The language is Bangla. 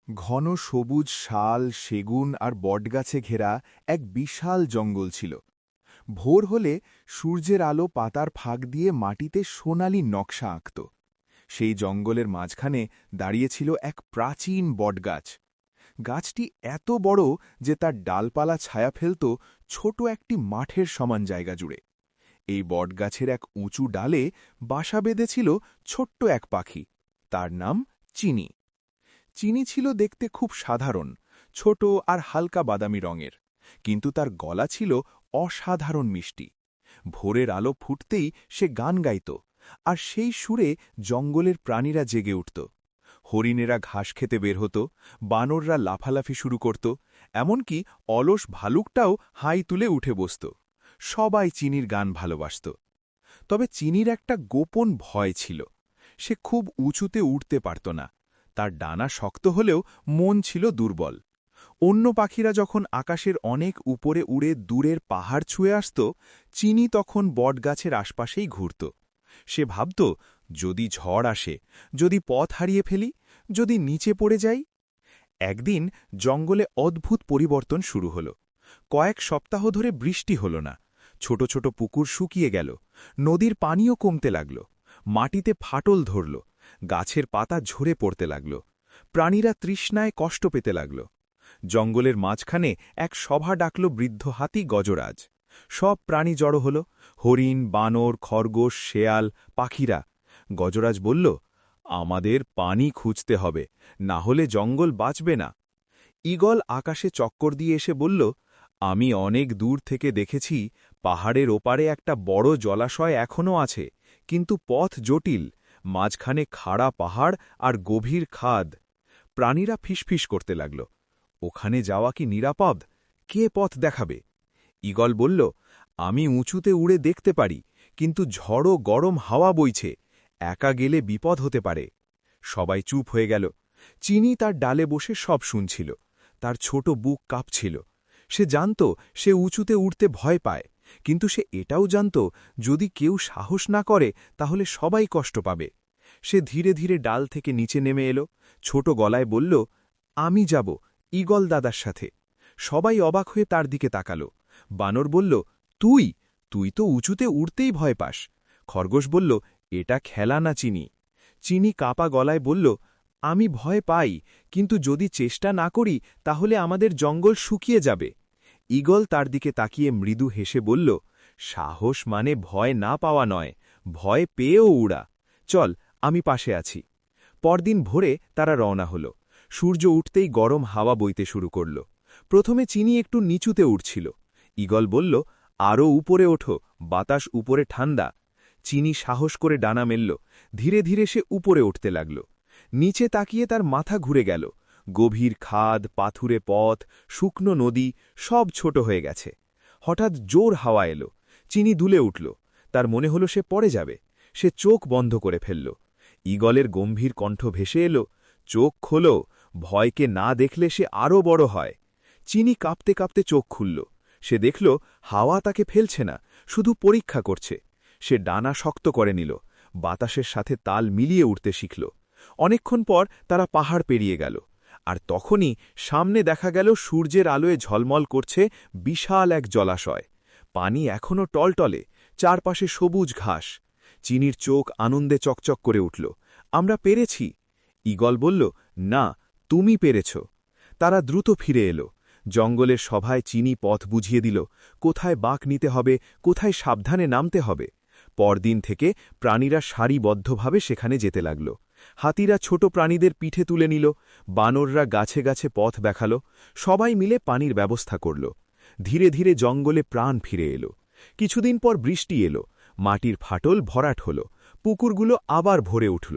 ঘন সবুজ শাল, সেগুন আর বটগাছে ঘেরা এক বিশাল জঙ্গল ছিল। ভোর হলে সূর্যের আলো পাতার ফাঁক দিয়ে মাটিতে সোনালি নকশা আঁকত। সেই জঙ্গলের মাঝখানে দাঁড়িয়েছিল এক প্রাচীন বটগাছ। গাছটি এত বড় যে তার ডালপালা ছায়া ফেলত ছোট একটি মাঠের সমান জায়গা জুড়ে। এই বটগাছের এক উঁচু ডালে বাসা বেঁধেছিল ছোট্ট এক পাখি। তার নাম চিনি। চিনি ছিল দেখতে খুব সাধারণ, ছোট আর হালকা বাদামি রঙের, কিন্তু তার গলা ছিল অসাধারণ মিষ্টি। ভোরের আলো ফুটতেই সে গান গাইত, আর সেই সুরে জঙ্গলের প্রাণীরা জেগে উঠত। হরিণেরা ঘাস খেতে বের হতো, বানররা লাফালাফি শুরু করত, এমনকি অলস ভালুকটাও হাই তুলে উঠে বসত। সবাই চিনির গান ভালোবাসত। তবে চিনির একটা গোপন ভয় ছিল। সে খুব উঁচুতে উঠতে পারত না। তার ডানা শক্ত হলেও মন ছিল দুর্বল। অন্য পাখিরা যখন আকাশের অনেক উপরে উড়ে দূরের পাহাড় ছুঁয়ে আসত, চিনি তখন বটগাছের আশপাশেই ঘুরত। সে ভাবত, যদি ঝড় আসে, যদি পথ হারিয়ে ফেলি, যদি নিচে পড়ে যাই। একদিন জঙ্গলে অদ্ভুত পরিবর্তন শুরু হল। কয়েক সপ্তাহ ধরে বৃষ্টি হল না। ছোট ছোট পুকুর শুকিয়ে গেল, নদীর পানিও কমতে লাগল, মাটিতে ফাটল ধরল, গাছের পাতা ঝরে পড়তে লাগল। প্রাণীরা তৃষ্ণায় কষ্ট পেতে লাগল। জঙ্গলের মাঝখানে এক সভা ডাকল বৃদ্ধ হাতি গজরাজ। সব প্রাণী জড়ো হল, হরিণ, বানর, খরগোশ, শেয়াল, পাখিরা। গজরাজ বলল, আমাদের পানি খুঁজতে হবে, না হলে জঙ্গল বাঁচবে না। ঈগল আকাশে চক্কর দিয়ে এসে বলল, আমি অনেক দূর থেকে দেখেছি, পাহাড়ের ওপারে একটা বড় জলাশয় এখনও আছে, কিন্তু পথ জটিল, মাঝখানে খাড়া পাহাড় আর গভীর খাদ। প্রাণীরা ফিসফিস করতে লাগল, ওখানে যাওয়া কি নিরাপদ? কে পথ দেখাবে? ঈগল বলল, আমি উঁচুতে উড়ে দেখতে পারি, কিন্তু ঝড়ো গরম হাওয়া বইছে, একা গেলে বিপদ হতে পারে। সবাই চুপ হয়ে গেল। চিনি তার ডালে বসে সব শুনছিল। তার ছোট বুক কাঁপছিল। সে জানত সে উঁচুতে উঠতে ভয় পায়, কিন্তু সে এটাও জানত, যদি কেউ সাহস না করে তাহলে সবাই কষ্ট পাবে। সে ধীরে ধীরে ডাল থেকে নিচে নেমে এলো, ছোট গলায় বলল, আমি যাব ঈগল দাদার সাথে। সবাই অবাক হয়ে তার দিকে তাকাল। বানর বলল, তুই তুই তো উঁচুতে উড়তেই ভয় পাস। খরগোশ বলল, এটা খেলা না চিনি। চিনি কাপা গলায় বলল, আমি ভয় পাই, কিন্তু যদি চেষ্টা না করি তাহলে আমাদের জঙ্গল শুকিয়ে যাবে। ঈগল তার দিকে তাকিয়ে মৃদু হেসে বলল, সাহস মানে ভয় না পাওয়া নয়, ভয় পেয়েও উড়া। চল, আমি পাশে আছি। পরদিন ভোরে তারা রওনা হল। সূর্য উঠতেই গরম হাওয়া বইতে শুরু করল। প্রথমে চিনি একটু নিচুতে উঠছিল। ঈগল বলল, আরও উপরে ওঠো, বাতাস উপরে ঠান্ডা। চিনি সাহস করে ডানা মেলল। ধীরে ধীরে সে উপরে উঠতে লাগল। নিচে তাকিয়ে তার মাথা ঘুরে গেল। গভীর খাদ, পাথুরে পথ, শুকনো নদী, সব ছোট হয়ে গেছে। হঠাৎ জোর হাওয়া এলো। চিনি দুলে উঠল। তার মনে হলো সে পড়ে যাবে। সে চোখ বন্ধ করে ফেলল। ঈগলের গম্ভীর কণ্ঠ ভেসে এলো, চোখ খোলো, ভয়কে না দেখলে সে আরও বড় হয়। চিনি কাঁপতে কাঁপতে চোখ খুলল। সে দেখল হাওয়া তাকে ফেলছে না, শুধু পরীক্ষা করছে। সে ডানা শক্ত করে নিল, বাতাসের সাথে তাল মিলিয়ে উঠতে শিখল। অনেকক্ষণ পর তারা পাহাড় পেরিয়ে গেল, আর তখনই সামনে দেখা গেল সূর্যের আলোয় ঝলমল করছে বিশাল এক জলাশয়। পানি এখনও টলটলে, চারপাশে সবুজ ঘাস। চিনির চোখ আনন্দে চকচক করে উঠল। আমরা পেরেছি। ঈগল বলল, না, তুমি পেরেছ। তারা দ্রুত ফিরে এলো। জঙ্গলের সভায় চিনি পথ বুঝিয়ে দিল, কোথায় বাঁক নিতে হবে, কোথায় সাবধানে নামতে হবে। পরদিন থেকে প্রাণীরা সারিবদ্ধভাবে সেখানে যেতে লাগল। হাতিরা ছোট প্রাণীদের পিঠে তুলে নিল, বানররা গাছে গাছে পথ দেখাল, সবাই মিলে পানির ব্যবস্থা করল। ধীরে ধীরে জঙ্গলে প্রাণ ফিরে এলো। কিছুদিন পর বৃষ্টি এলো, মাটির ফাটল ভরাট হল, পুকুরগুলো আবার ভরে উঠল।